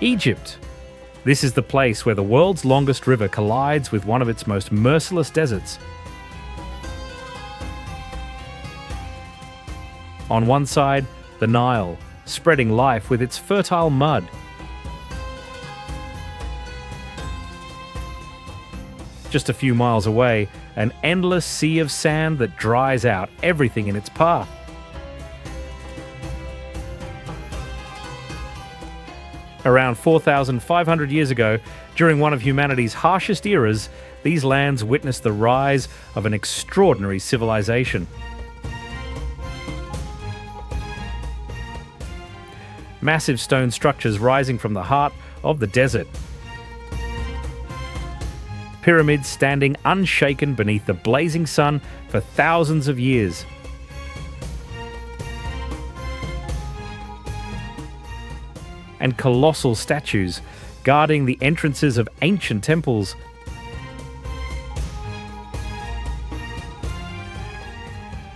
Egypt. This is the place where the world's longest river collides with one of its most merciless deserts. On one side, the Nile, spreading life with its fertile mud. Just a few miles away, an endless sea of sand that dries out everything in its path. Around 4,500 years ago, during one of humanity's harshest eras, these lands witnessed the rise of an extraordinary civilization. Massive stone structures rising from the heart of the desert. Pyramids standing unshaken beneath the blazing sun for thousands of years. And colossal statues guarding the entrances of ancient temples.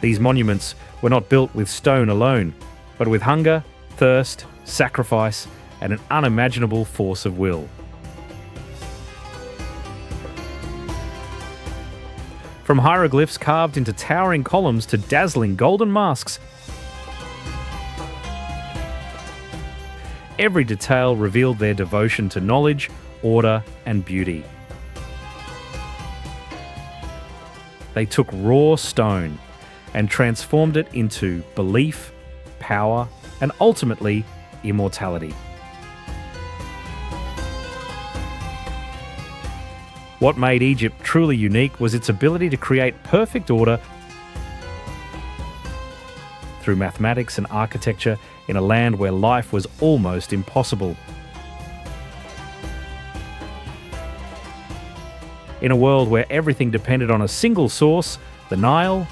These monuments were not built with stone alone, but with hunger, thirst, sacrifice, and an unimaginable force of will. From hieroglyphs carved into towering columns to dazzling golden masks, every detail revealed their devotion to knowledge, order, and beauty. They took raw stone and transformed it into belief, power, and ultimately, immortality. What made Egypt truly unique was its ability to create perfect order through mathematics and architecture in a land where life was almost impossible. In a world where everything depended on a single source, the Nile,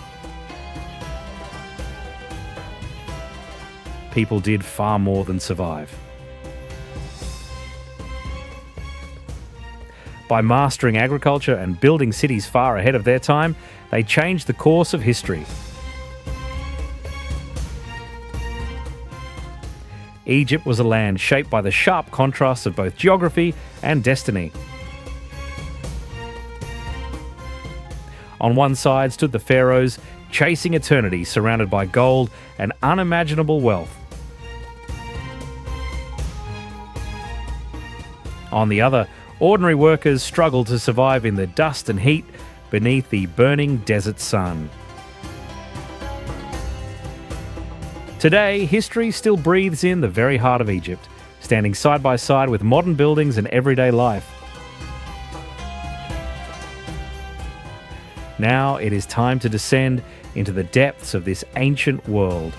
people did far more than survive. By mastering agriculture and building cities far ahead of their time, they changed the course of history. Egypt was a land shaped by the sharp contrasts of both geography and destiny. On one side stood the pharaohs, chasing eternity, surrounded by gold and unimaginable wealth. On the other, ordinary workers struggled to survive in the dust and heat beneath the burning desert sun. Today, history still breathes in the very heart of Egypt, standing side by side with modern buildings and everyday life. Now it is time to descend into the depths of this ancient world,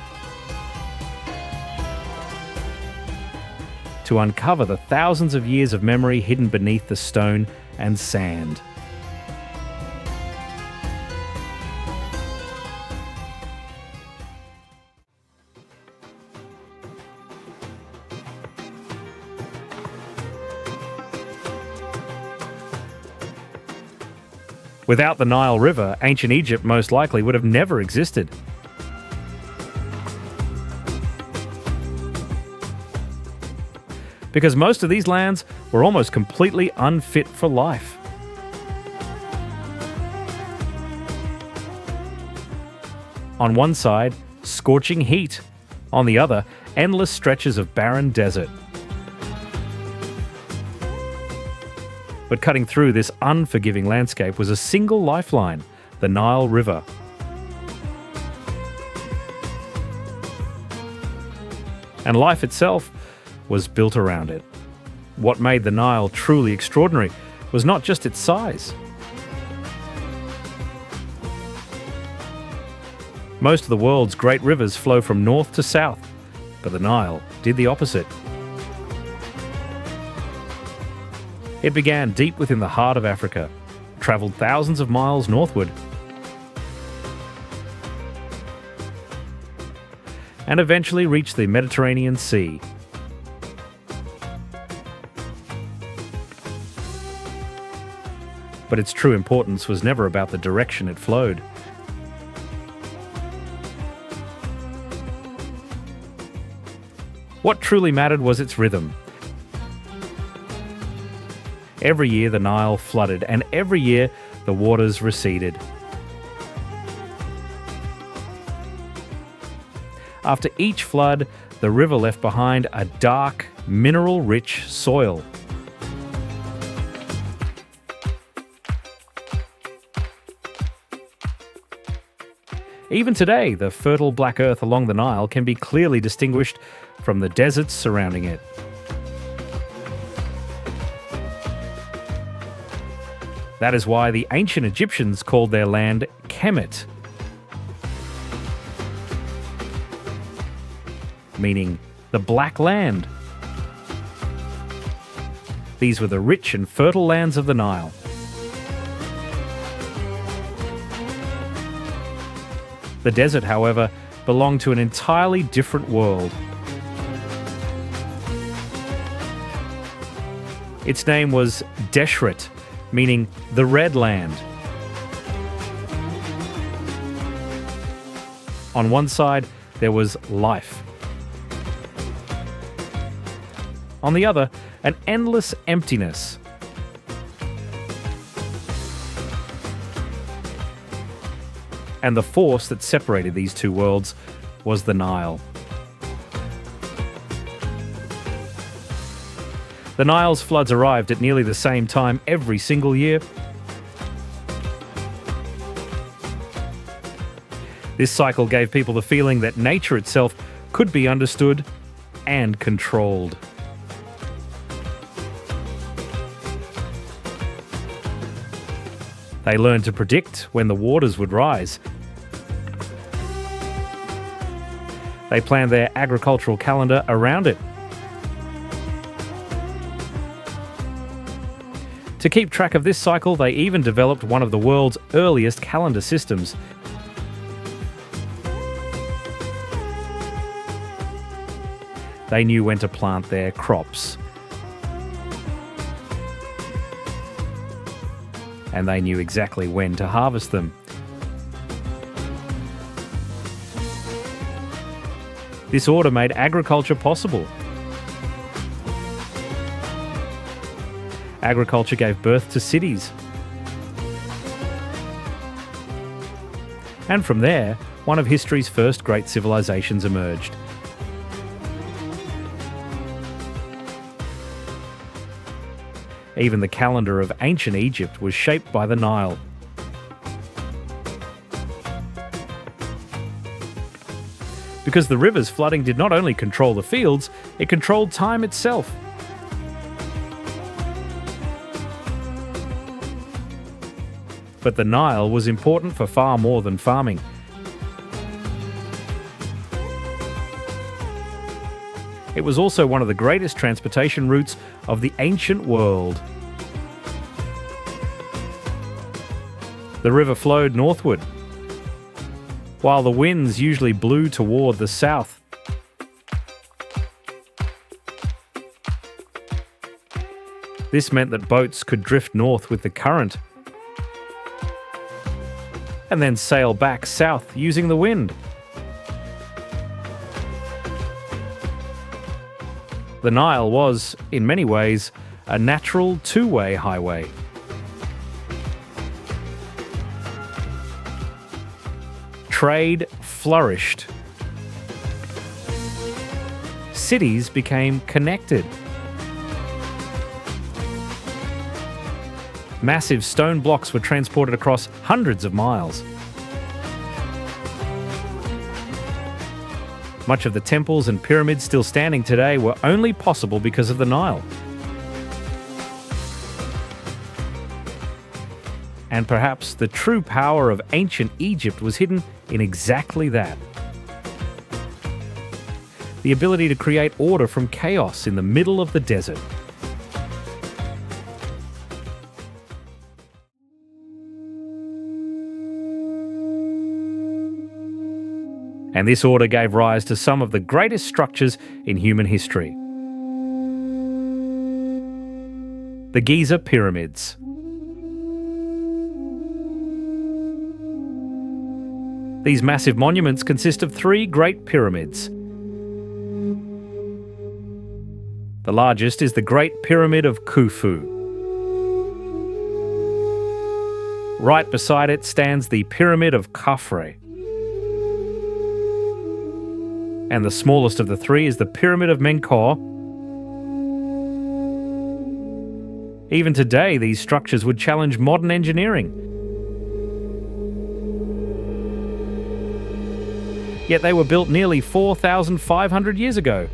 to uncover the thousands of years of memory hidden beneath the stone and sand. Without the Nile River, ancient Egypt most likely would have never existed. Because most of these lands were almost completely unfit for life. On one side, scorching heat. On the other, endless stretches of barren desert. But cutting through this unforgiving landscape was a single lifeline, the Nile River. And life itself was built around it. What made the Nile truly extraordinary was not just its size. Most of the world's great rivers flow from north to south, but the Nile did the opposite. It began deep within the heart of Africa, travelled thousands of miles northward, and eventually reached the Mediterranean Sea. But its true importance was never about the direction it flowed. What truly mattered was its rhythm. Every year the Nile flooded, and every year the waters receded. After each flood, the river left behind a dark, mineral-rich soil. Even today, the fertile black earth along the Nile can be clearly distinguished from the deserts surrounding it. That is why the ancient Egyptians called their land Kemet, meaning the Black Land. These were the rich and fertile lands of the Nile. The desert, however, belonged to an entirely different world. Its name was Deshret, meaning the Red Land. On one side, there was life. On the other, an endless emptiness. And the force that separated these two worlds was the Nile. The Nile's floods arrived at nearly the same time every single year. This cycle gave people the feeling that nature itself could be understood and controlled. They learned to predict when the waters would rise. They planned their agricultural calendar around it. To keep track of this cycle, they even developed one of the world's earliest calendar systems. They knew when to plant their crops. And they knew exactly when to harvest them. This order made agriculture possible. Agriculture gave birth to cities. And from there, one of history's first great civilizations emerged. Even the calendar of ancient Egypt was shaped by the Nile. Because the river's flooding did not only control the fields, it controlled time itself. But the Nile was important for far more than farming. It was also one of the greatest transportation routes of the ancient world. The river flowed northward, while the winds usually blew toward the south. This meant that boats could drift north with the current and then sail back south using the wind. The Nile was, in many ways, a natural two-way highway. Trade flourished. Cities became connected. Massive stone blocks were transported across hundreds of miles. Much of the temples and pyramids still standing today were only possible because of the Nile. And perhaps the true power of ancient Egypt was hidden in exactly that. The ability to create order from chaos in the middle of the desert. And this order gave rise to some of the greatest structures in human history. The Giza Pyramids. These massive monuments consist of three great pyramids. The largest is the Great Pyramid of Khufu. Right beside it stands the Pyramid of Khafre. And the smallest of the three is the Pyramid of Menkaure. Even today, these structures would challenge modern engineering. Yet they were built nearly 4,500 years ago,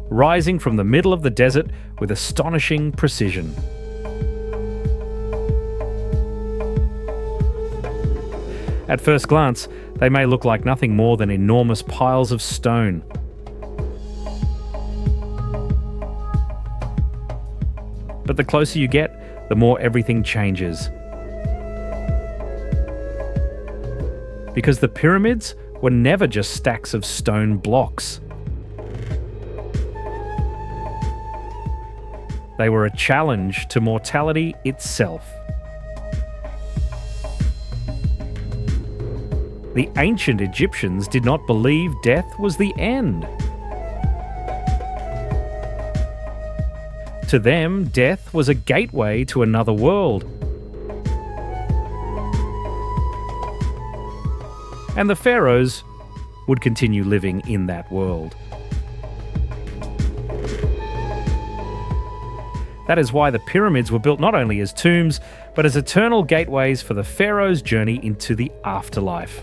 rising from the middle of the desert with astonishing precision. At first glance, they may look like nothing more than enormous piles of stone. But the closer you get, the more everything changes. Because the pyramids were never just stacks of stone blocks. They were a challenge to mortality itself. The ancient Egyptians did not believe death was the end. To them, death was a gateway to another world. And the pharaohs would continue living in that world. That is why the pyramids were built not only as tombs, but as eternal gateways for the pharaoh's journey into the afterlife.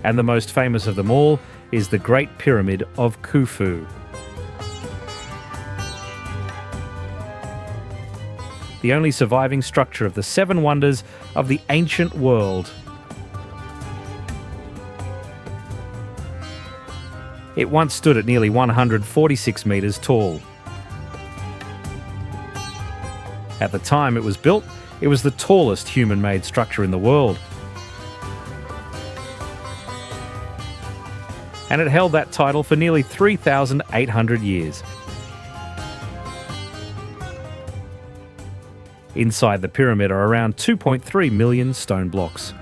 And the most famous of them all is the Great Pyramid of Khufu. The only surviving structure of the seven wonders of the ancient world. It once stood at nearly 146 metres tall. At the time it was built, it was the tallest human-made structure in the world. And it held that title for nearly 3,800 years. Inside the pyramid are around 2.3 million stone blocks.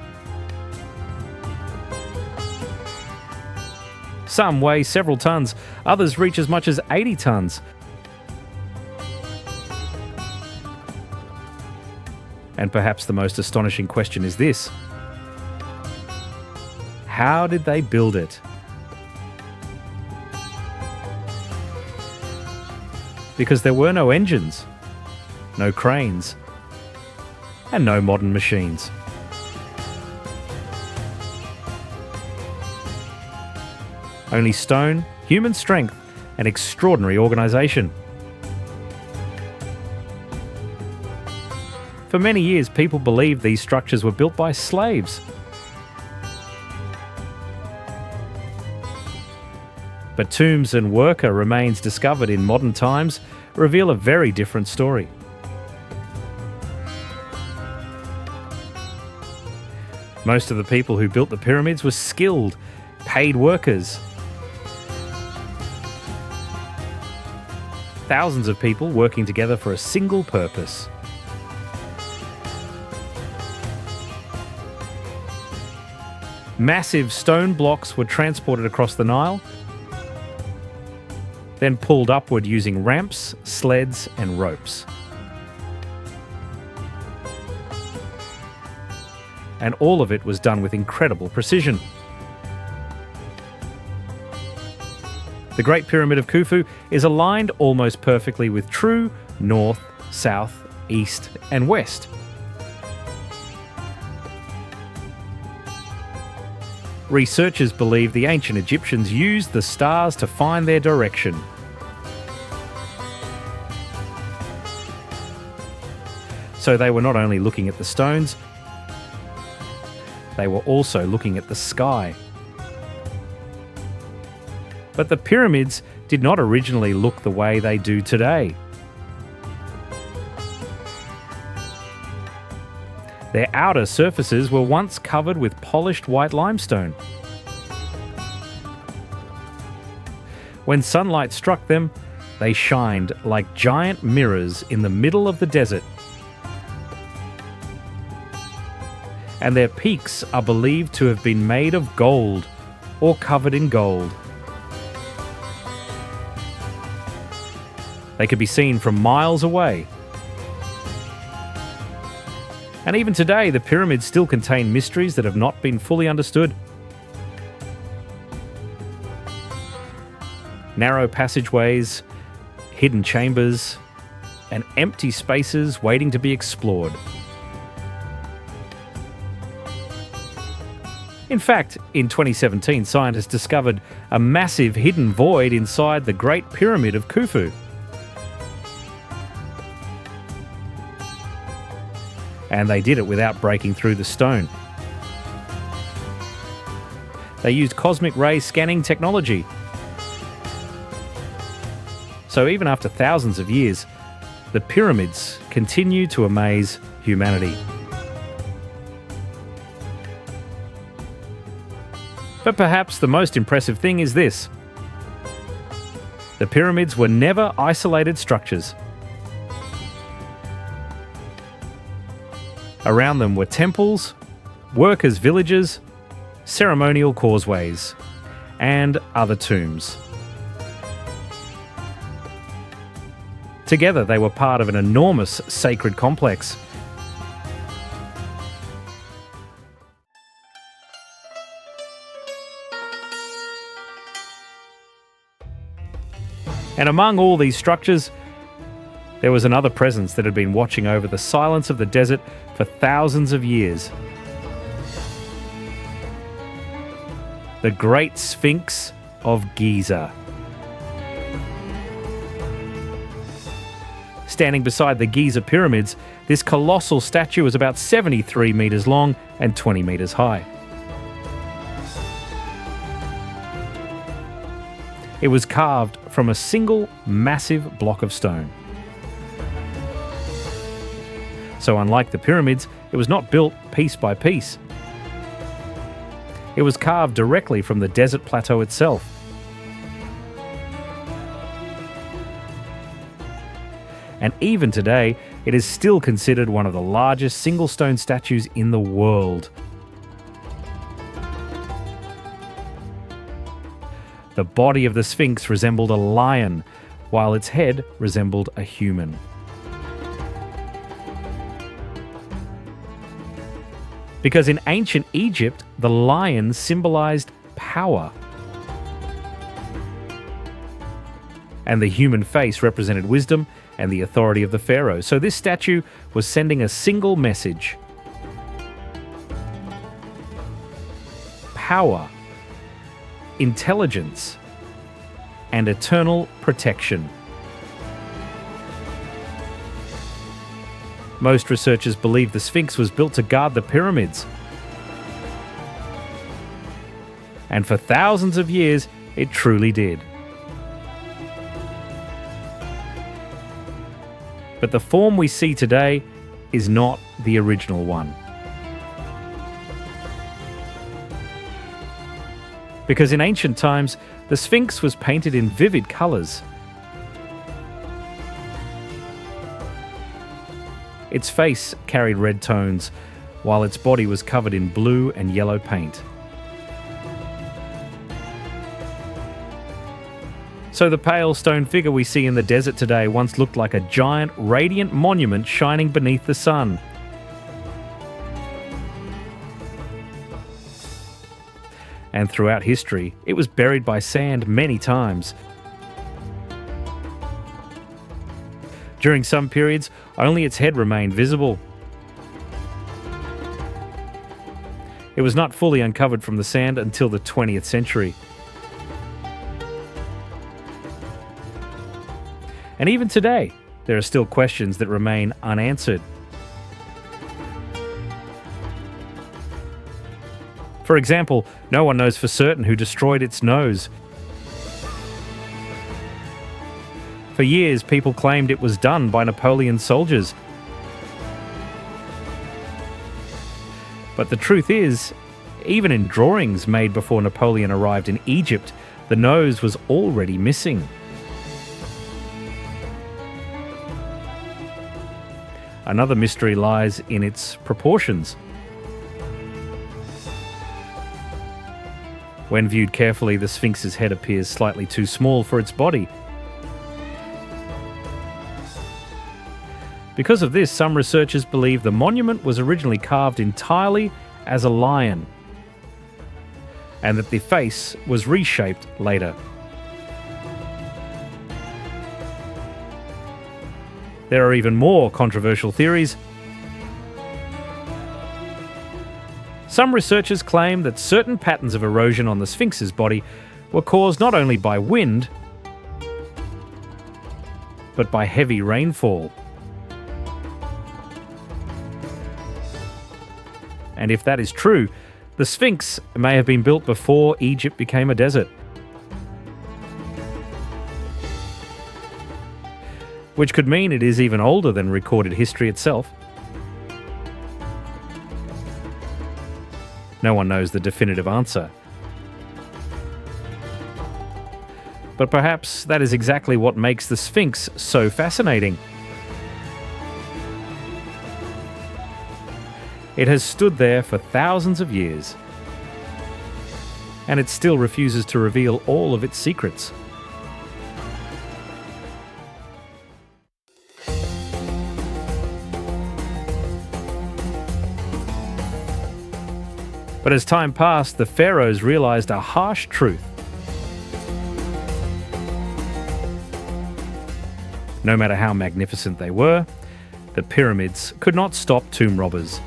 Some weigh several tons, others reach as much as 80 tons. And perhaps the most astonishing question is this: how did they build it? Because there were no engines, no cranes, and no modern machines. Only stone, human strength, and extraordinary organisation. For many years, people believed these structures were built by slaves. But tombs and worker remains discovered in modern times reveal a very different story. Most of the people who built the pyramids were skilled, paid workers. Thousands of people working together for a single purpose. Massive stone blocks were transported across the Nile, then pulled upward using ramps, sleds, and ropes. And all of it was done with incredible precision. The Great Pyramid of Khufu is aligned almost perfectly with true north, south, east, and west. Researchers believe the ancient Egyptians used the stars to find their direction. So they were not only looking at the stones, they were also looking at the sky. But the pyramids did not originally look the way they do today. Their outer surfaces were once covered with polished white limestone. When sunlight struck them, they shined like giant mirrors in the middle of the desert. and their peaks are believed to have been made of gold or covered in gold. They could be seen from miles away. And even today, the pyramids still contain mysteries that have not been fully understood. Narrow passageways, hidden chambers, and empty spaces waiting to be explored. In fact, in 2017, scientists discovered a massive hidden void inside the Great Pyramid of Khufu. And they did it without breaking through the stone. They used cosmic ray scanning technology. So even after thousands of years, the pyramids continue to amaze humanity. But perhaps the most impressive thing is this: the pyramids were never isolated structures. Around them were temples, workers' villages, ceremonial causeways, and other tombs. Together, they were part of an enormous sacred complex. And among all these structures, there was another presence that had been watching over the silence of the desert for thousands of years. The Great Sphinx of Giza. Standing beside the Giza pyramids, this colossal statue is about 73 metres long and 20 metres high. It was carved from a single massive block of stone. So unlike the pyramids, it was not built piece by piece. It was carved directly from the desert plateau itself. And even today, it is still considered one of the largest single stone statues in the world. The body of the Sphinx resembled a lion, while its head resembled a human. Because in ancient Egypt, the lion symbolized power. And the human face represented wisdom and the authority of the pharaoh. So this statue was sending a single message: power, intelligence, and eternal protection. Most researchers believe the Sphinx was built to guard the pyramids. And for thousands of years, it truly did. But the form we see today is not the original one. Because in ancient times, the Sphinx was painted in vivid colours. Its face carried red tones, while its body was covered in blue and yellow paint. So the pale stone figure we see in the desert today once looked like a giant, radiant monument shining beneath the sun. And throughout history, it was buried by sand many times. During some periods, only its head remained visible. It was not fully uncovered from the sand until the 20th century. And even today, there are still questions that remain unanswered. For example, no one knows for certain who destroyed its nose. For years, people claimed it was done by Napoleon's soldiers. But the truth is, even in drawings made before Napoleon arrived in Egypt, the nose was already missing. Another mystery lies in its proportions. When viewed carefully, the Sphinx's head appears slightly too small for its body. Because of this, some researchers believe the monument was originally carved entirely as a lion, and that the face was reshaped later. There are even more controversial theories. Some researchers claim that certain patterns of erosion on the Sphinx's body were caused not only by wind, but by heavy rainfall. And if that is true, the Sphinx may have been built before Egypt became a desert. Which could mean it is even older than recorded history itself. No one knows the definitive answer. But perhaps that is exactly what makes the Sphinx so fascinating. It has stood there for thousands of years, and it still refuses to reveal all of its secrets. But as time passed, the pharaohs realized a harsh truth. No matter how magnificent they were, the pyramids could not stop tomb robbers.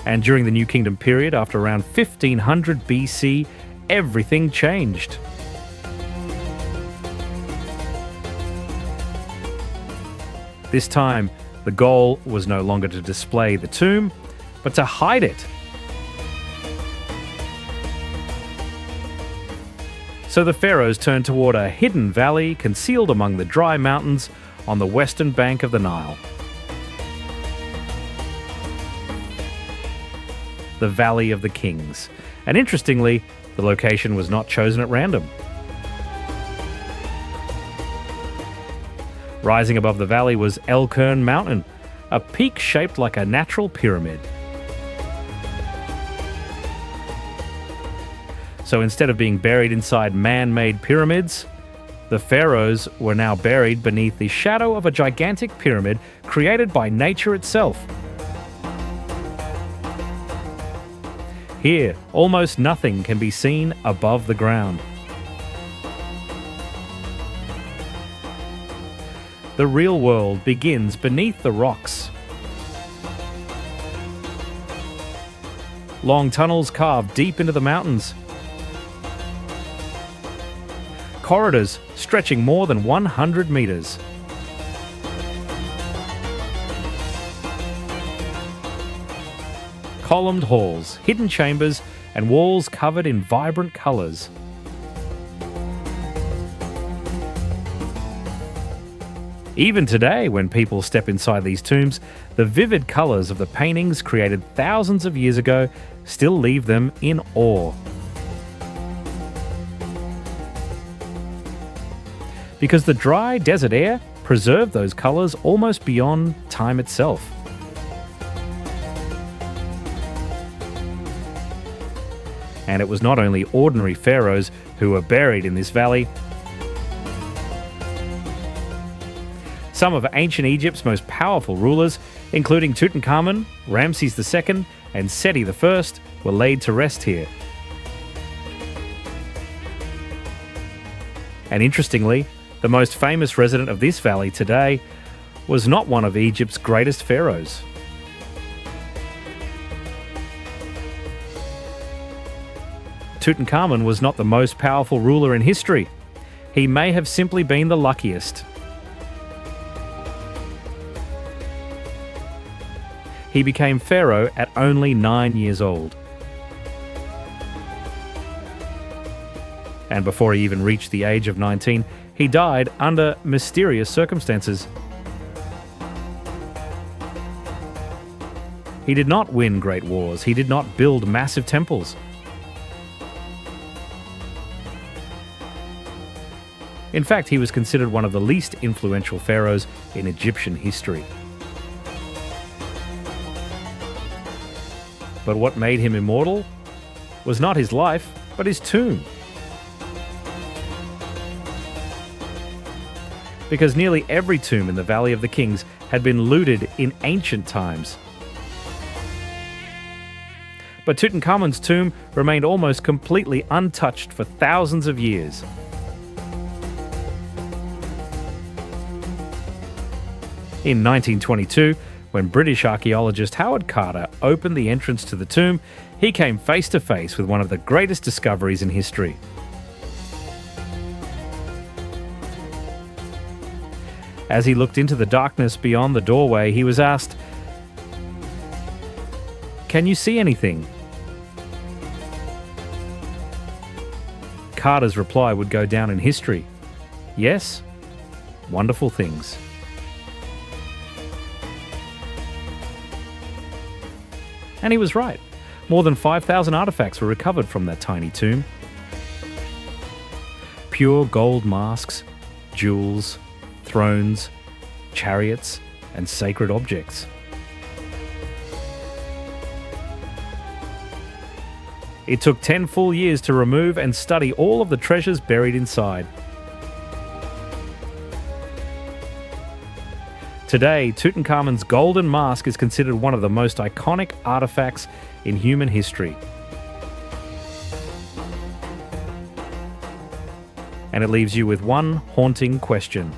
And during the New Kingdom period, after around 1500 BC, everything changed. This time, the goal was no longer to display the tomb, but to hide it. So the pharaohs turned toward a hidden valley concealed among the dry mountains on the western bank of the Nile. The Valley of the Kings. And interestingly, the location was not chosen at random. Rising above the valley was El Kern Mountain, a peak shaped like a natural pyramid. So instead of being buried inside man-made pyramids, the pharaohs were now buried beneath the shadow of a gigantic pyramid created by nature itself. Here, almost nothing can be seen above the ground. The real world begins beneath the rocks. Long tunnels carved deep into the mountains. Corridors stretching more than 100 meters. Columned halls, hidden chambers, and walls covered in vibrant colors. Even today, when people step inside these tombs, the vivid colors of the paintings created thousands of years ago still leave them in awe. Because the dry desert air preserved those colors almost beyond time itself. And it was not only ordinary pharaohs who were buried in this valley. Some of ancient Egypt's most powerful rulers, including Tutankhamun, Ramses II, and Seti I, were laid to rest here. And interestingly, the most famous resident of this valley today was not one of Egypt's greatest pharaohs. Tutankhamun was not the most powerful ruler in history. He may have simply been the luckiest. He became pharaoh at only 9 years old. And before he even reached the age of 19, he died under mysterious circumstances. He did not win great wars. He did not build massive temples. In fact, he was considered one of the least influential pharaohs in Egyptian history. But what made him immortal was not his life, but his tomb. Because nearly every tomb in the Valley of the Kings had been looted in ancient times. But Tutankhamun's tomb remained almost completely untouched for thousands of years. In 1922, when British archaeologist Howard Carter opened the entrance to the tomb, he came face to face with one of the greatest discoveries in history. As he looked into the darkness beyond the doorway, he was asked, "Can you see anything?" Carter's reply would go down in history. Yes, wonderful things. And he was right. More than 5,000 artifacts were recovered from that tiny tomb. Pure gold masks, jewels, thrones, chariots, and sacred objects. It took 10 full years to remove and study all of the treasures buried inside. Today, Tutankhamun's golden mask is considered one of the most iconic artifacts in human history. And it leaves you with one haunting question.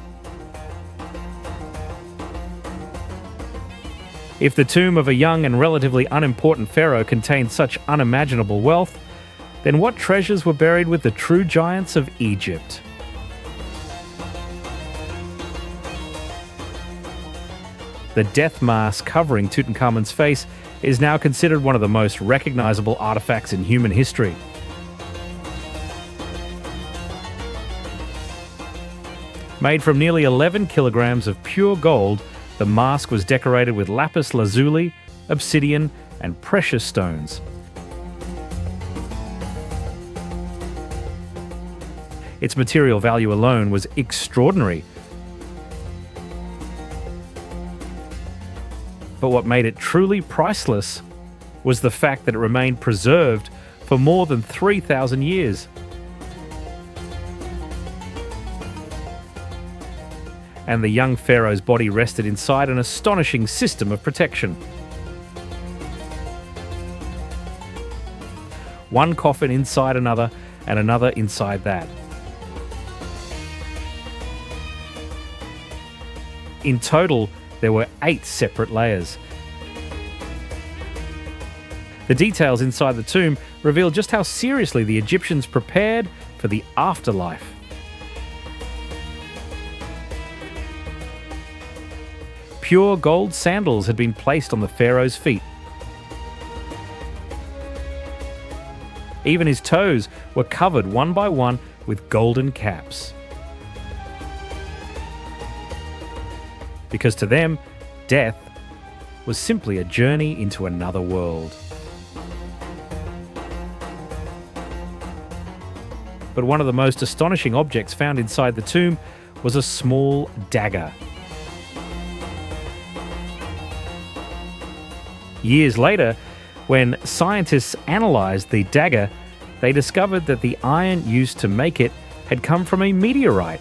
If the tomb of a young and relatively unimportant pharaoh contained such unimaginable wealth, then what treasures were buried with the true giants of Egypt? The death mask covering Tutankhamun's face is now considered one of the most recognizable artifacts in human history. Made from nearly 11 kilograms of pure gold, the mask was decorated with lapis lazuli, obsidian, and precious stones. Its material value alone was extraordinary. But what made it truly priceless was the fact that it remained preserved for more than 3,000 years. And the young pharaoh's body rested inside an astonishing system of protection. One coffin inside another, and another inside that. In total, there were 8 separate layers. The details inside the tomb reveal just how seriously the Egyptians prepared for the afterlife. Pure gold sandals had been placed on the pharaoh's feet. Even his toes were covered one by one with golden caps. Because to them, death was simply a journey into another world. But one of the most astonishing objects found inside the tomb was a small dagger. Years later, when scientists analysed the dagger, they discovered that the iron used to make it had come from a meteorite.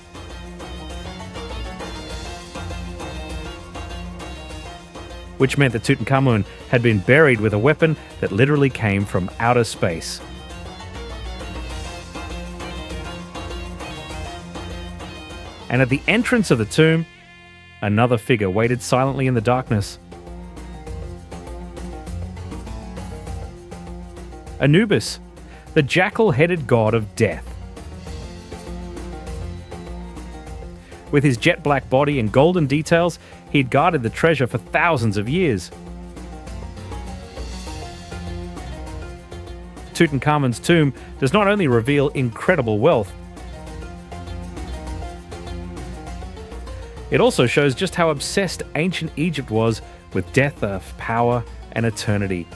Which meant that Tutankhamun had been buried with a weapon that literally came from outer space. And at the entrance of the tomb, another figure waited silently in the darkness. Anubis, the jackal-headed god of death. With his jet-black body and golden details, he'd guarded the treasure for thousands of years. Tutankhamun's tomb does not only reveal incredible wealth, it also shows just how obsessed ancient Egypt was with death, power, and eternity.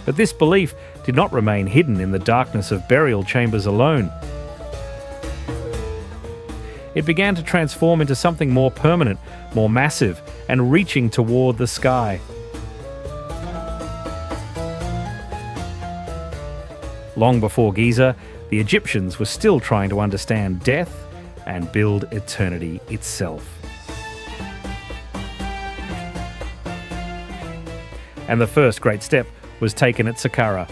But this belief did not remain hidden in the darkness of burial chambers alone. it began to transform into something more permanent, more massive, and reaching toward the sky. Long before Giza, the Egyptians were still trying to understand death and build eternity itself. And the first great step was taken at Saqqara.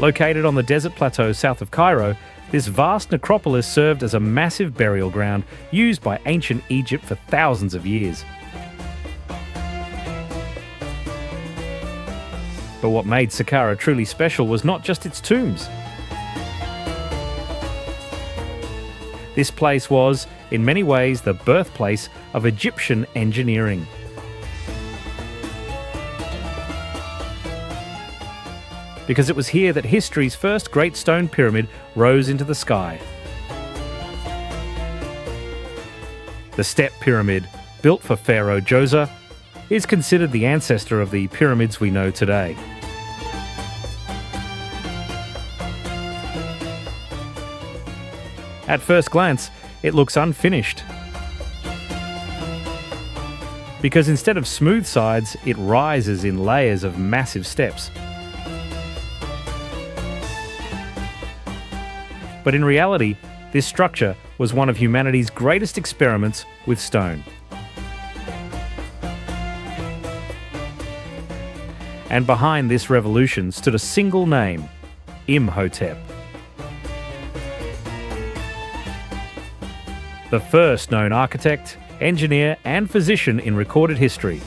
Located on the desert plateau south of Cairo, this vast necropolis served as a massive burial ground used by ancient Egypt for thousands of years. But what made Saqqara truly special was not just its tombs. This place was, in many ways, the birthplace of Egyptian engineering. Because it was here that history's first great stone pyramid rose into the sky. The Step Pyramid, built for Pharaoh Djoser, is considered the ancestor of the pyramids we know today. At first glance, it looks unfinished. Because instead of smooth sides, it rises in layers of massive steps. But in reality, this structure was one of humanity's greatest experiments with stone. And behind this revolution stood a single name, Imhotep. The first known architect, engineer, and physician in recorded history.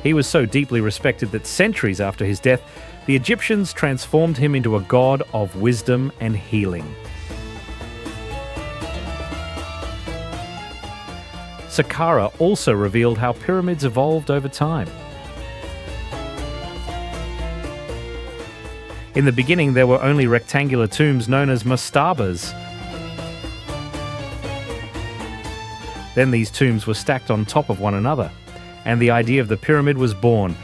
He was so deeply respected that centuries after his death, the Egyptians transformed him into a god of wisdom and healing. Saqqara also revealed how pyramids evolved over time. In the beginning, there were only rectangular tombs known as mastabas. Then these tombs were stacked on top of one another, and the idea of the pyramid was born.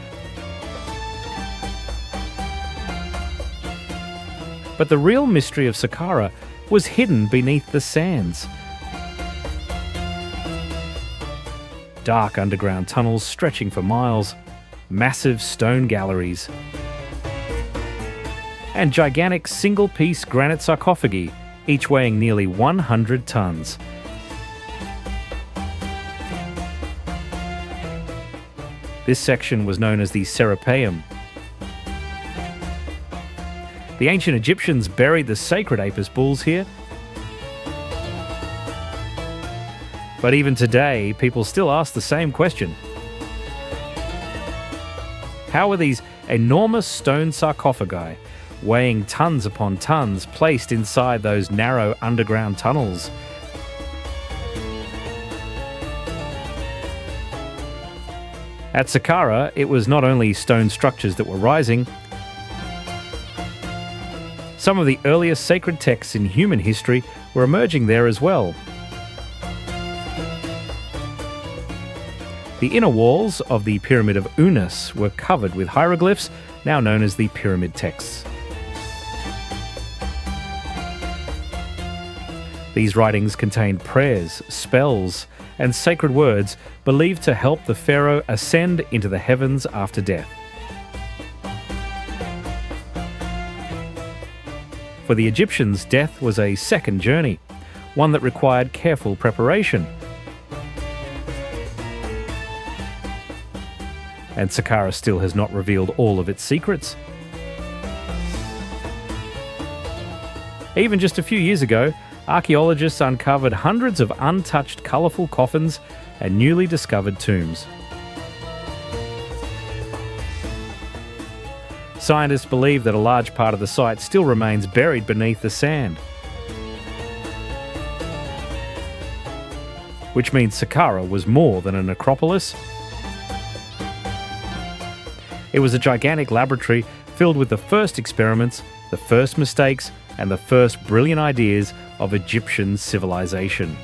But the real mystery of Saqqara was hidden beneath the sands. Dark underground tunnels stretching for miles, massive stone galleries, and gigantic single-piece granite sarcophagi, each weighing nearly 100 tons. This section was known as the Serapeum. The ancient Egyptians buried the sacred Apis bulls here. But even today, people still ask the same question. How were these enormous stone sarcophagi, weighing tons upon tons, placed inside those narrow underground tunnels? At Saqqara, it was not only stone structures that were rising. Some of the earliest sacred texts in human history were emerging there as well. The inner walls of the Pyramid of Unas were covered with hieroglyphs, now known as the Pyramid Texts. These writings contained prayers, spells, and sacred words believed to help the pharaoh ascend into the heavens after death. For the Egyptians, death was a second journey, one that required careful preparation. And Saqqara still has not revealed all of its secrets. Even just a few years ago, archaeologists uncovered hundreds of untouched colourful coffins and newly discovered tombs. Scientists believe that a large part of the site still remains buried beneath the sand, which means Saqqara was more than a necropolis. It was a gigantic laboratory filled with the first experiments, the first mistakes, and the first brilliant ideas of Egyptian civilization.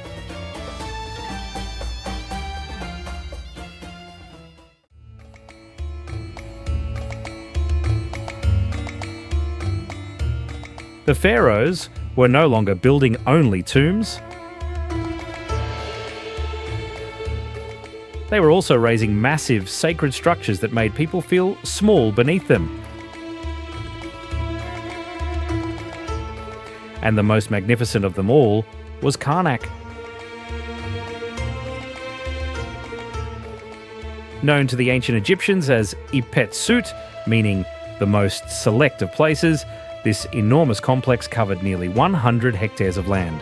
The pharaohs were no longer building only tombs. They were also raising massive sacred structures that made people feel small beneath them. And the most magnificent of them all was Karnak. Known to the ancient Egyptians as Ipet Sut, meaning the most select of places, this enormous complex covered nearly 100 hectares of land.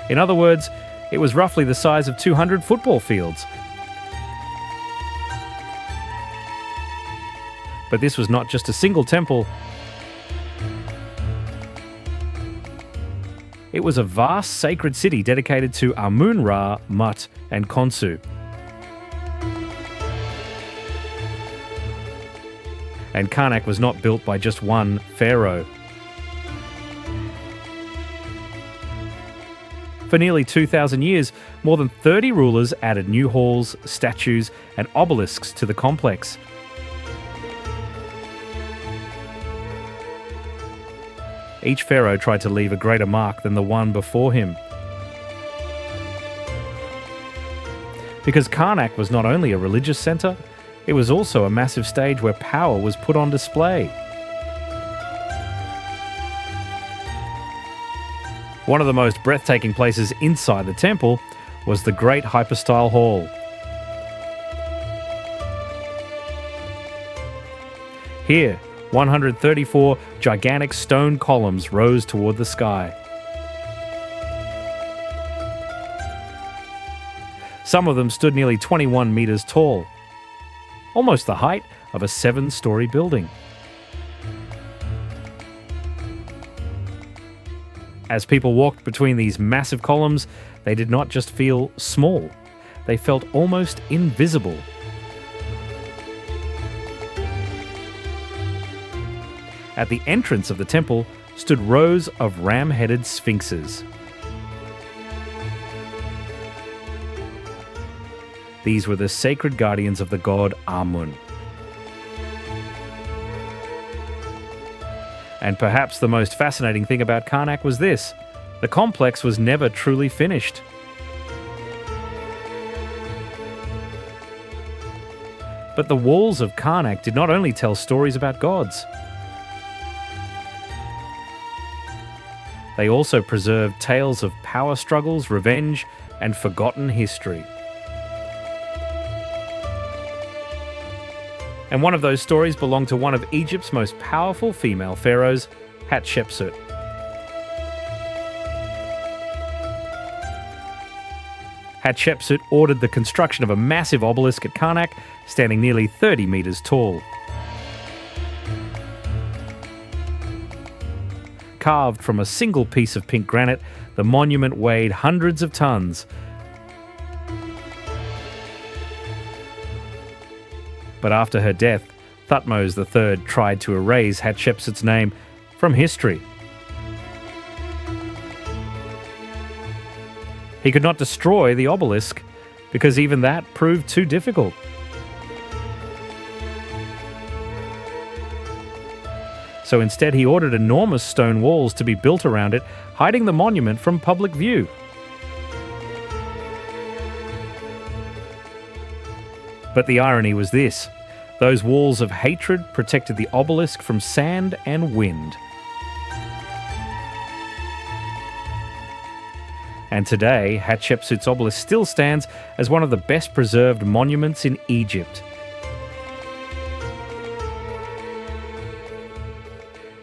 In other words, it was roughly the size of 200 football fields. But this was not just a single temple. It was a vast sacred city dedicated to Amun-Ra, Mut, and Khonsu. And Karnak was not built by just one pharaoh. For nearly 2,000 years, more than 30 rulers added new halls, statues, and obelisks to the complex. Each pharaoh tried to leave a greater mark than the one before him. Because Karnak was not only a religious centre, it was also a massive stage where power was put on display. One of the most breathtaking places inside the temple was the Great Hypostyle Hall. Here, 134 gigantic stone columns rose toward the sky. Some of them stood nearly 21 meters tall, almost the height of a 7-story building. As people walked between these massive columns, they did not just feel small, they felt almost invisible. At the entrance of the temple stood rows of ram-headed sphinxes. These were the sacred guardians of the god Amun. And perhaps the most fascinating thing about Karnak was this: the complex was never truly finished. But the walls of Karnak did not only tell stories about gods. They also preserved tales of power struggles, revenge, and forgotten history. And one of those stories belonged to one of Egypt's most powerful female pharaohs, Hatshepsut. Hatshepsut ordered the construction of a massive obelisk at Karnak, standing nearly 30 meters tall. Carved from a single piece of pink granite, the monument weighed hundreds of tons. But after her death, Thutmose III tried to erase Hatshepsut's name from history. He could not destroy the obelisk because even that proved too difficult. So instead, he ordered enormous stone walls to be built around it, hiding the monument from public view. But the irony was this: those walls of hatred protected the obelisk from sand and wind. And today, Hatshepsut's obelisk still stands as one of the best preserved monuments in Egypt.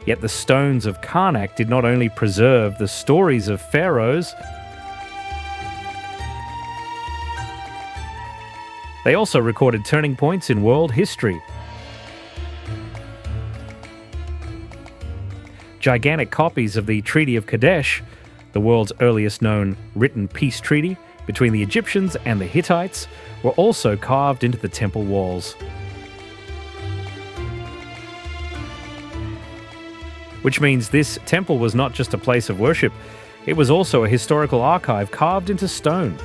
Yet the stones of Karnak did not only preserve the stories of pharaohs, they also recorded turning points in world history. Gigantic copies of the Treaty of Kadesh, the world's earliest known written peace treaty between the Egyptians and the Hittites, were also carved into the temple walls. Which means this temple was not just a place of worship, it was also a historical archive carved into stone.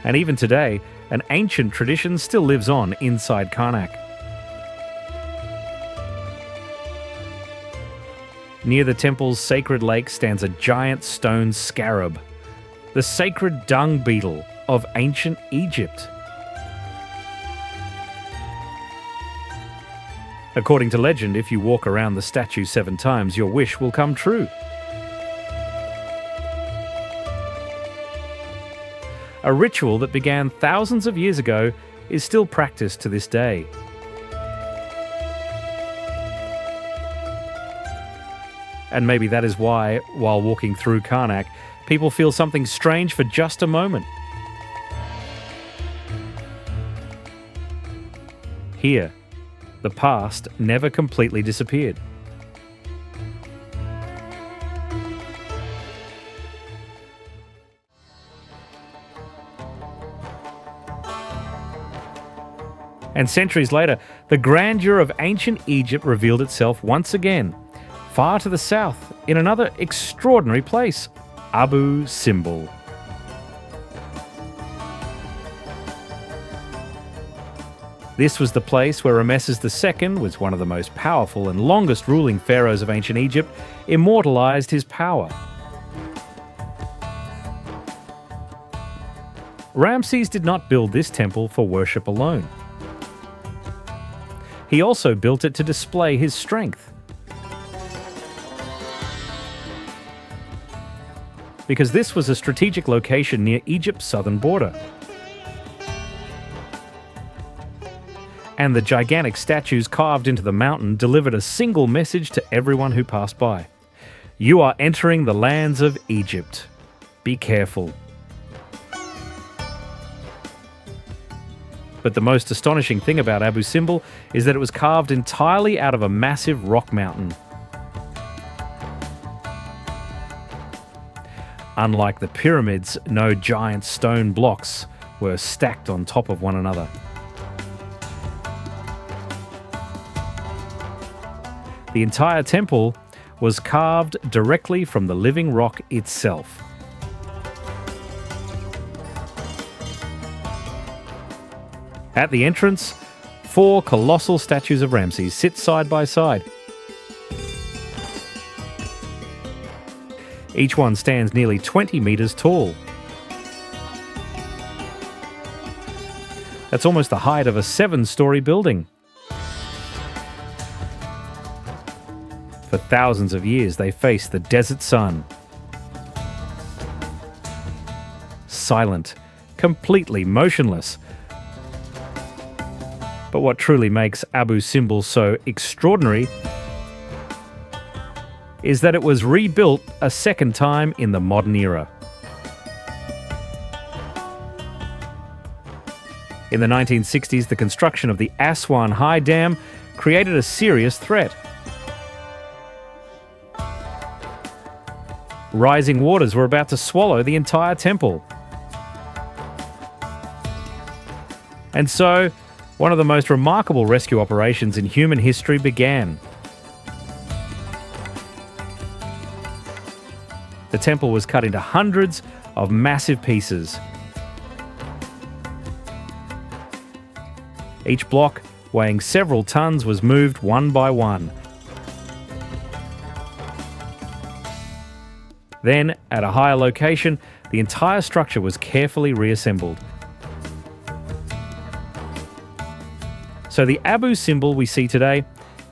And even today, an ancient tradition still lives on inside Karnak. Near the temple's sacred lake stands a giant stone scarab, the sacred dung beetle of ancient Egypt. According to legend, if you walk around the statue 7 times, your wish will come true. A ritual that began thousands of years ago is still practiced to this day. And maybe that is why, while walking through Karnak, people feel something strange for just a moment. Here, the past never completely disappeared. And centuries later, the grandeur of ancient Egypt revealed itself once again, far to the south, in another extraordinary place, Abu Simbel. This was the place where Ramesses II was one of the most powerful and longest ruling pharaohs of ancient Egypt, immortalized his power. Ramses did not build this temple for worship alone. He also built it to display his strength. Because this was a strategic location near Egypt's southern border. And the gigantic statues carved into the mountain delivered a single message to everyone who passed by. You are entering the lands of Egypt. Be careful. But the most astonishing thing about Abu Simbel is that it was carved entirely out of a massive rock mountain. Unlike the pyramids, no giant stone blocks were stacked on top of one another. The entire temple was carved directly from the living rock itself. At the entrance, 4 colossal statues of Ramses sit side by side. Each one stands nearly 20 meters tall. That's almost the height of a 7-story building. For thousands of years, they faced the desert sun. Silent, completely motionless. But what truly makes Abu Simbel so extraordinary is that it was rebuilt a second time in the modern era. In the 1960s, the construction of the Aswan High Dam created a serious threat. Rising waters were about to swallow the entire temple. And so, one of the most remarkable rescue operations in human history began. The temple was cut into hundreds of massive pieces. Each block, weighing several tons, was moved one by one. Then, at a higher location, the entire structure was carefully reassembled. So the Abu Simbel we see today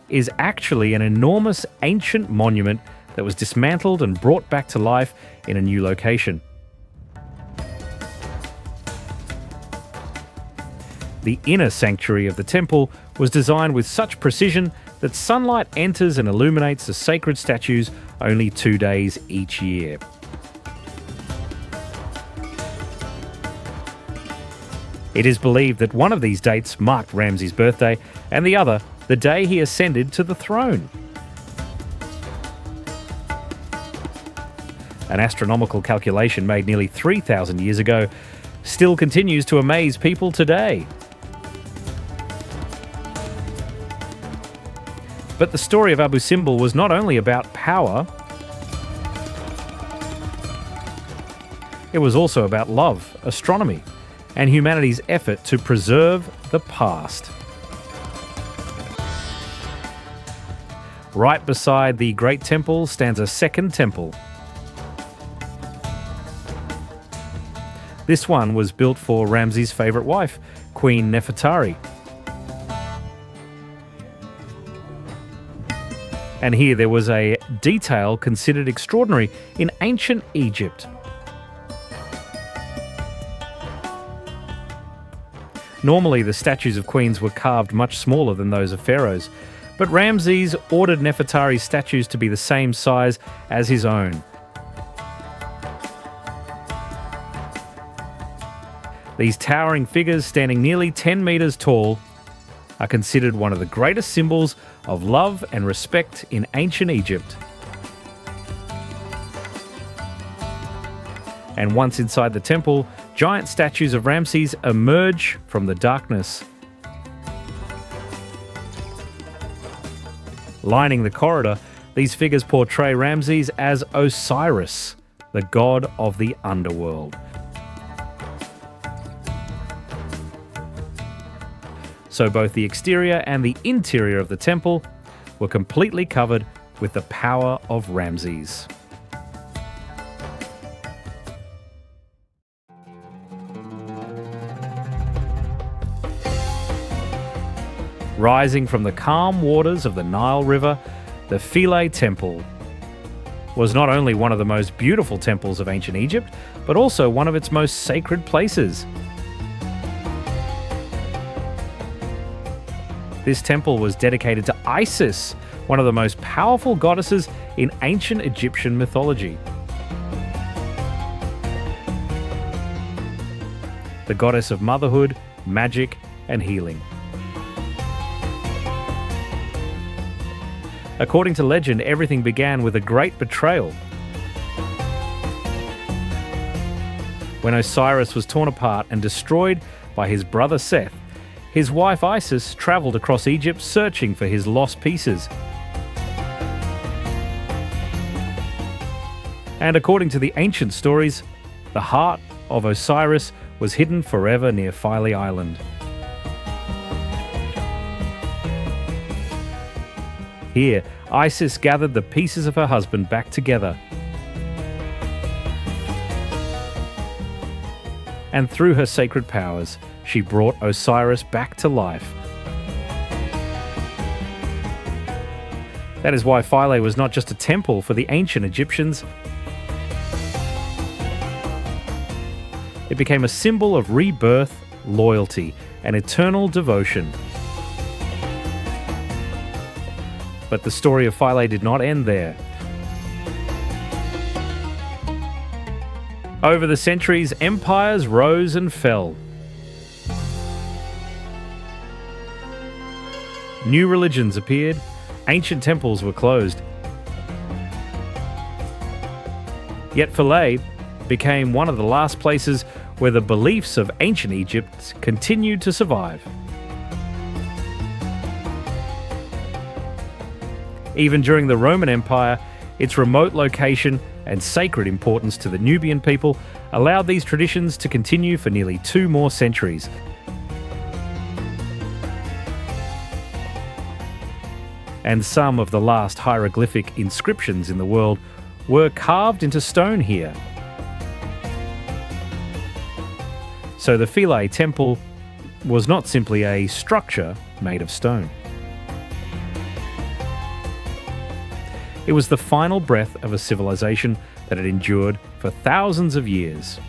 is actually an enormous ancient monument that was dismantled and brought back to life in a new location. The inner sanctuary of the temple was designed with such precision that sunlight enters and illuminates the sacred statues only 2 days each year. It is believed that one of these dates marked Ramses' birthday and the other the day he ascended to the throne. An astronomical calculation made nearly 3,000 years ago still continues to amaze people today. But the story of Abu Simbel was not only about power, it was also about love, astronomy, and humanity's effort to preserve the past. Right beside the Great Temple stands a second temple. This one was built for Ramses' favourite wife, Queen Nefertari. And here there was a detail considered extraordinary in ancient Egypt. Normally, the statues of queens were carved much smaller than those of pharaohs, but Ramses ordered Nefertari's statues to be the same size as his own. These towering figures, standing nearly 10 metres tall, are considered one of the greatest symbols of love and respect in ancient Egypt. And once inside the temple, giant statues of Ramses emerge from the darkness. Lining the corridor, these figures portray Ramses as Osiris, the god of the underworld. So both the exterior and the interior of the temple were completely covered with the power of Ramses. Rising from the calm waters of the Nile River, the Philae Temple was not only one of the most beautiful temples of ancient Egypt, but also one of its most sacred places. This temple was dedicated to Isis, one of the most powerful goddesses in ancient Egyptian mythology. The goddess of motherhood, magic, and healing. According to legend, everything began with a great betrayal. When Osiris was torn apart and destroyed by his brother Seth, his wife Isis travelled across Egypt searching for his lost pieces. And according to the ancient stories, the heart of Osiris was hidden forever near Philae Island. Here, Isis gathered the pieces of her husband back together. And through her sacred powers, she brought Osiris back to life. That is why Philae was not just a temple for the ancient Egyptians. It became a symbol of rebirth, loyalty, and eternal devotion. But the story of Philae did not end there. Over the centuries, empires rose and fell. New religions appeared, ancient temples were closed. Yet Philae became one of the last places where the beliefs of ancient Egypt continued to survive. Even during the Roman Empire, its remote location and sacred importance to the Nubian people allowed these traditions to continue for nearly 2 more centuries. And some of the last hieroglyphic inscriptions in the world were carved into stone here. So the Philae Temple was not simply a structure made of stone. It was the final breath of a civilization that had endured for thousands of years.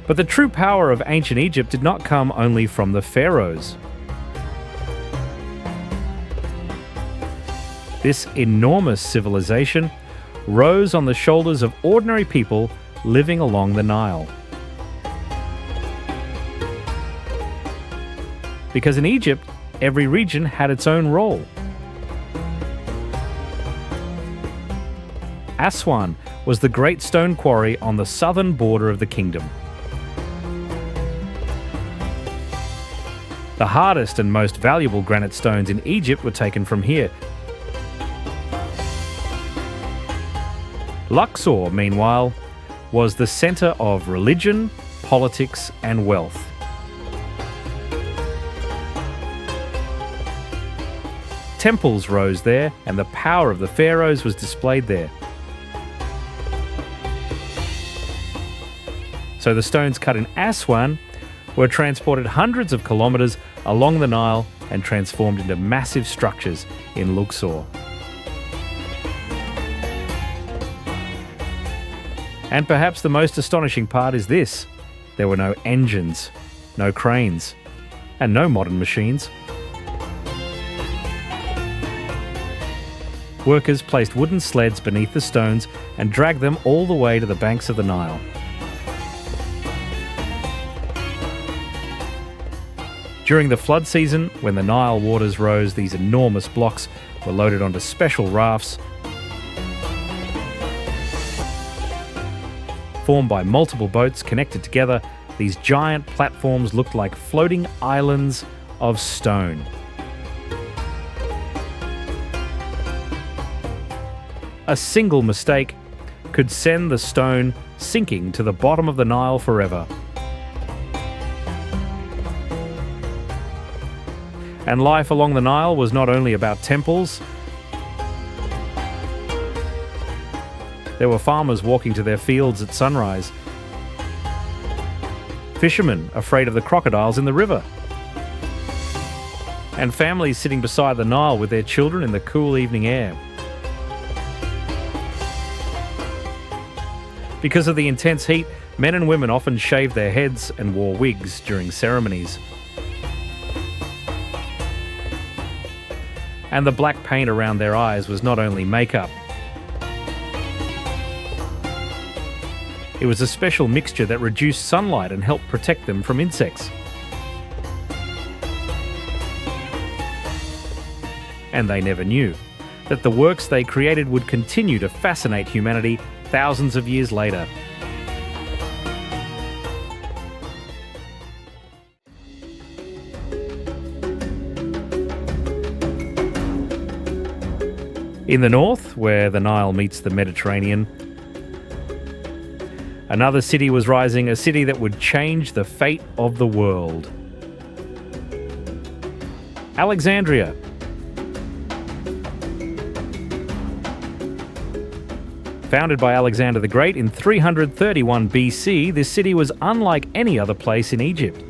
But the true power of ancient Egypt did not come only from the pharaohs. This enormous civilization rose on the shoulders of ordinary people living along the Nile. Because in Egypt, every region had its own role. Aswan was the great stone quarry on the southern border of the kingdom. The hardest and most valuable granite stones in Egypt were taken from here. Luxor, meanwhile, was the centre of religion, politics and wealth. Temples rose there, and the power of the pharaohs was displayed there. So the stones cut in Aswan were transported hundreds of kilometres along the Nile and transformed into massive structures in Luxor. And perhaps the most astonishing part is this: there were no engines, no cranes, and no modern machines. Workers placed wooden sleds beneath the stones and dragged them all the way to the banks of the Nile. During the flood season, when the Nile waters rose, these enormous blocks were loaded onto special rafts formed by multiple boats connected together. These giant platforms looked like floating islands of stone. A single mistake could send the stone sinking to the bottom of the Nile forever. And life along the Nile was not only about temples. There were farmers walking to their fields at sunrise, fishermen afraid of the crocodiles in the river, and families sitting beside the Nile with their children in the cool evening air. Because of the intense heat, men and women often shaved their heads and wore wigs during ceremonies. And the black paint around their eyes was not only makeup. It was a special mixture that reduced sunlight and helped protect them from insects. And they never knew that the works they created would continue to fascinate humanity thousands of years later. In the north, where the Nile meets the Mediterranean, another city was rising, a city that would change the fate of the world. Alexandria. Founded by Alexander the Great in 331 BC, this city was unlike any other place in Egypt.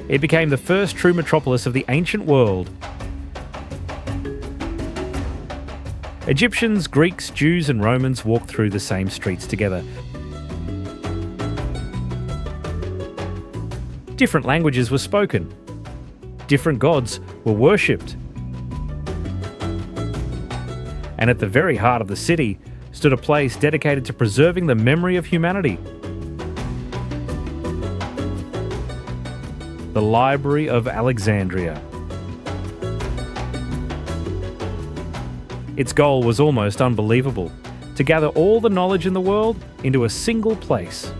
It became the first true metropolis of the ancient world. Egyptians, Greeks, Jews and Romans walked through the same streets together. Different languages were spoken. Different gods were worshipped. And at the very heart of the city stood a place dedicated to preserving the memory of humanity. The Library of Alexandria. Its goal was almost unbelievable: to gather all the knowledge in the world into a single place.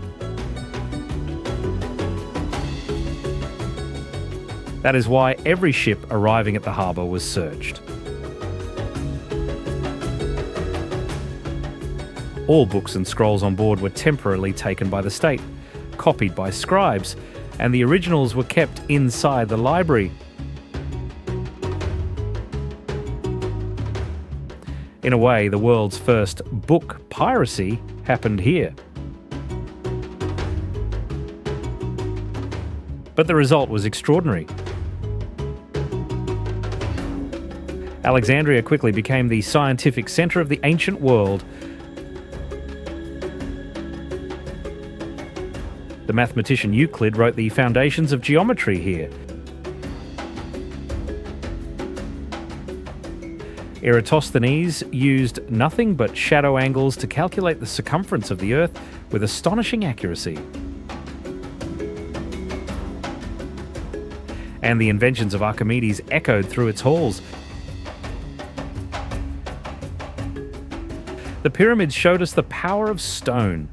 That is why every ship arriving at the harbour was searched. All books and scrolls on board were temporarily taken by the state, copied by scribes, and the originals were kept inside the library. In a way, the world's first book piracy happened here. But the result was extraordinary. Alexandria quickly became the scientific centre of the ancient world. The mathematician Euclid wrote the foundations of geometry here. Eratosthenes used nothing but shadow angles to calculate the circumference of the Earth with astonishing accuracy. And the inventions of Archimedes echoed through its halls. The pyramids showed us the power of stone.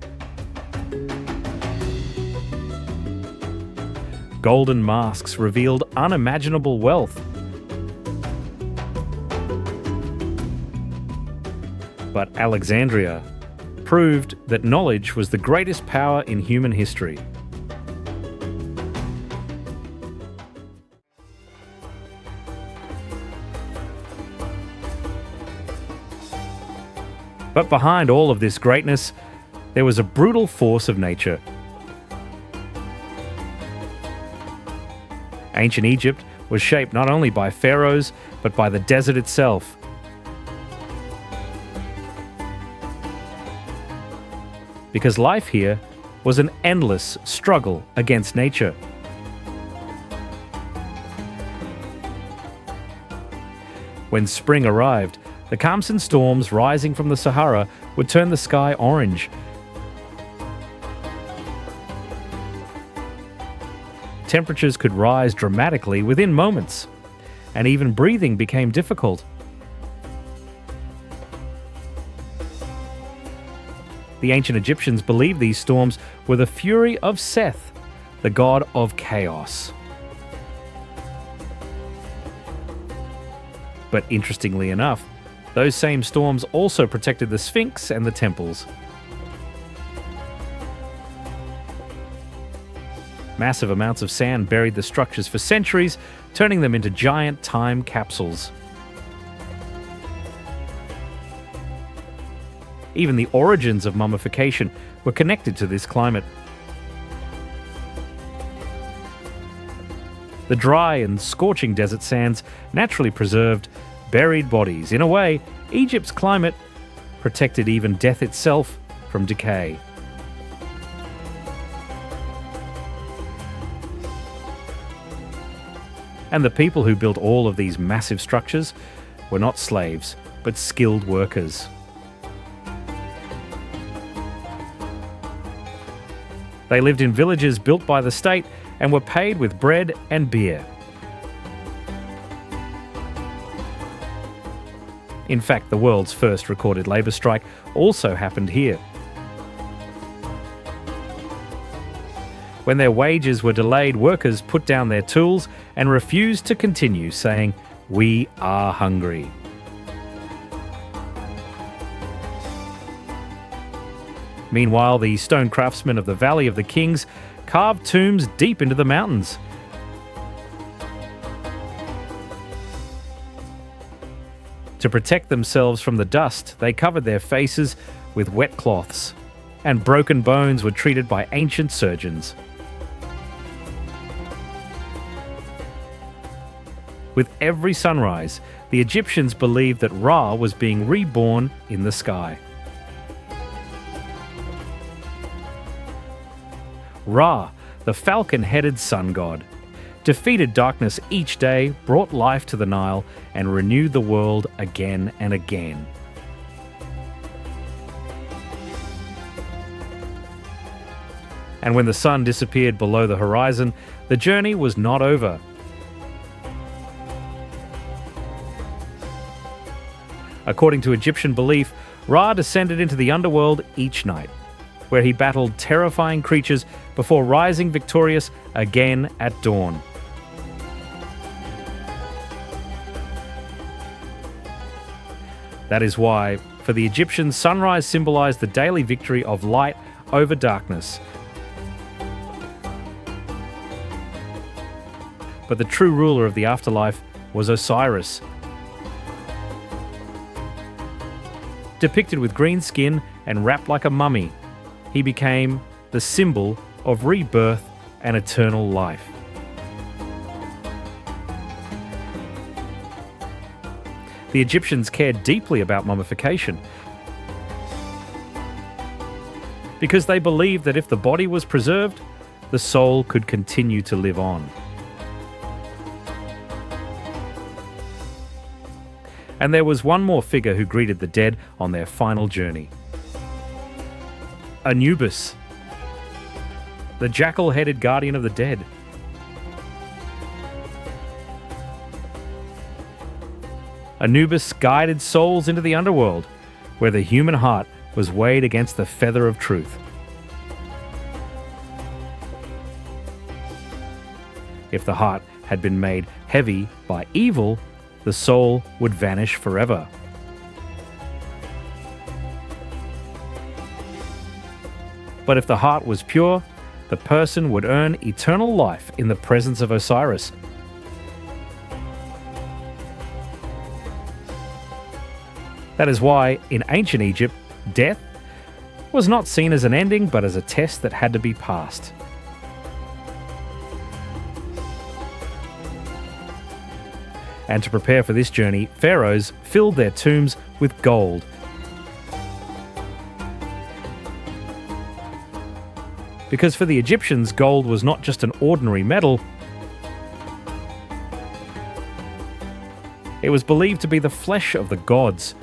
Golden masks revealed unimaginable wealth. But Alexandria proved that knowledge was the greatest power in human history. But behind all of this greatness, there was a brutal force of nature. Ancient Egypt was shaped not only by pharaohs, but by the desert itself. Because life here was an endless struggle against nature. When spring arrived, the Khamsin storms rising from the Sahara would turn the sky orange. Temperatures could rise dramatically within moments, and even breathing became difficult. The ancient Egyptians believed these storms were the fury of Seth, the god of chaos. But interestingly enough, those same storms also protected the Sphinx and the temples. Massive amounts of sand buried the structures for centuries, turning them into giant time capsules. Even the origins of mummification were connected to this climate. The dry and scorching desert sands naturally preserved buried bodies. In a way, Egypt's climate protected even death itself from decay. And the people who built all of these massive structures were not slaves, but skilled workers. They lived in villages built by the state and were paid with bread and beer. In fact, the world's first recorded labour strike also happened here. When their wages were delayed, workers put down their tools and refused to continue, saying, "We are hungry." Meanwhile, the stone craftsmen of the Valley of the Kings carved tombs deep into the mountains. To protect themselves from the dust, they covered their faces with wet cloths, and broken bones were treated by ancient surgeons. With every sunrise, the Egyptians believed that Ra was being reborn in the sky. Ra, the falcon-headed sun god, defeated darkness each day, brought life to the Nile, and renewed the world again and again. And when the sun disappeared below the horizon, the journey was not over. According to Egyptian belief, Ra descended into the underworld each night, where he battled terrifying creatures before rising victorious again at dawn. That is why, for the Egyptians, sunrise symbolized the daily victory of light over darkness. But the true ruler of the afterlife was Osiris. Depicted with green skin and wrapped like a mummy, he became the symbol of rebirth and eternal life. The Egyptians cared deeply about mummification because they believed that if the body was preserved, the soul could continue to live on. And there was one more figure who greeted the dead on their final journey. Anubis, the jackal-headed guardian of the dead. Anubis guided souls into the underworld, where the human heart was weighed against the feather of truth. If the heart had been made heavy by evil, the soul would vanish forever. But if the heart was pure, the person would earn eternal life in the presence of Osiris. That is why, in ancient Egypt, death was not seen as an ending, but as a test that had to be passed. And to prepare for this journey, pharaohs filled their tombs with gold. Because for the Egyptians, gold was not just an ordinary metal, it was believed to be the flesh of the gods.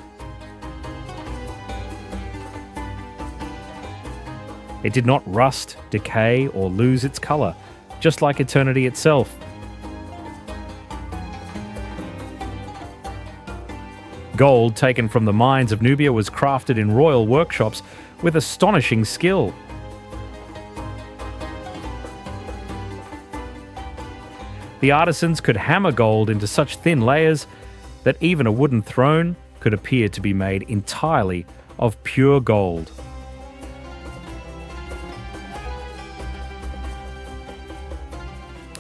It did not rust, decay, or lose its colour, just like eternity itself. Gold taken from the mines of Nubia was crafted in royal workshops with astonishing skill. The artisans could hammer gold into such thin layers that even a wooden throne could appear to be made entirely of pure gold.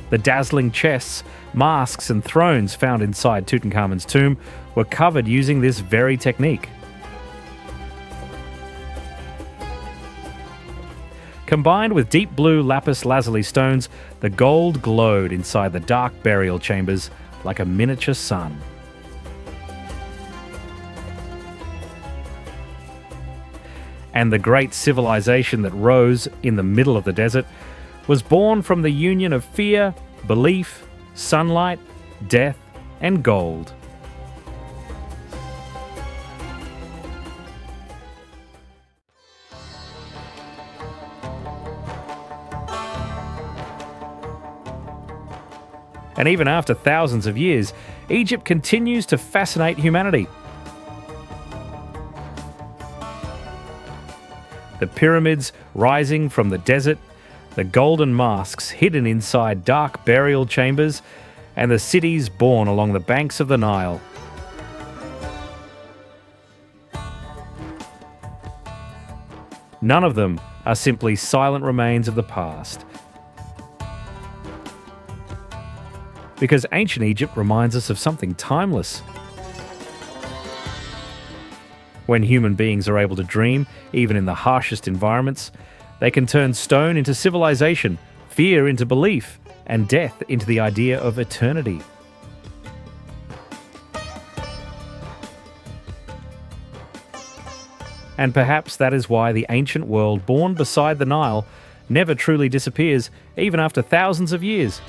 The dazzling chests, masks, and thrones found inside Tutankhamun's tomb were covered using this very technique. Combined with deep blue lapis lazuli stones, the gold glowed inside the dark burial chambers like a miniature sun. And the great civilization that rose in the middle of the desert was born from the union of fear, belief, sunlight, death, and gold. And even after thousands of years, Egypt continues to fascinate humanity. The pyramids rising from the desert, the golden masks hidden inside dark burial chambers, and the cities born along the banks of the Nile. None of them are simply silent remains of the past. Because ancient Egypt reminds us of something timeless. When human beings are able to dream, even in the harshest environments, they can turn stone into civilization, fear into belief, and death into the idea of eternity. And perhaps that is why the ancient world born beside the Nile never truly disappears, even after thousands of years.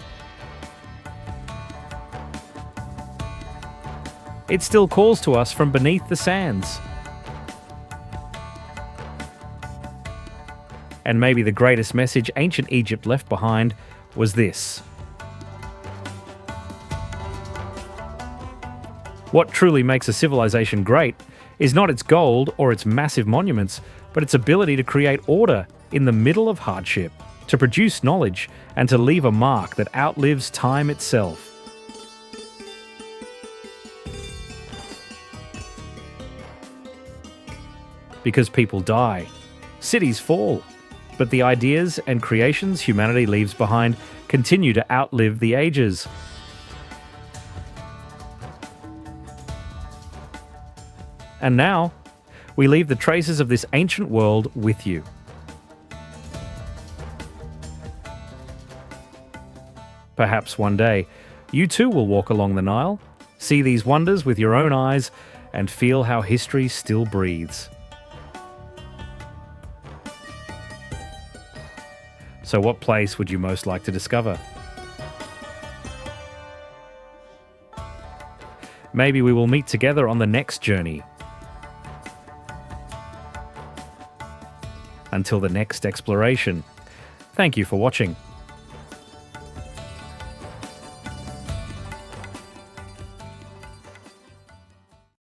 It still calls to us from beneath the sands. And maybe the greatest message ancient Egypt left behind was this. What truly makes a civilization great is not its gold or its massive monuments, but its ability to create order in the middle of hardship, to produce knowledge, and to leave a mark that outlives time itself. Because people die, cities fall, but the ideas and creations humanity leaves behind continue to outlive the ages. And now, we leave the traces of this ancient world with you. Perhaps one day, you too will walk along the Nile, see these wonders with your own eyes, and feel how history still breathes. So what place would you most like to discover? Maybe we will meet together on the next journey. Until the next exploration. Thank you for watching.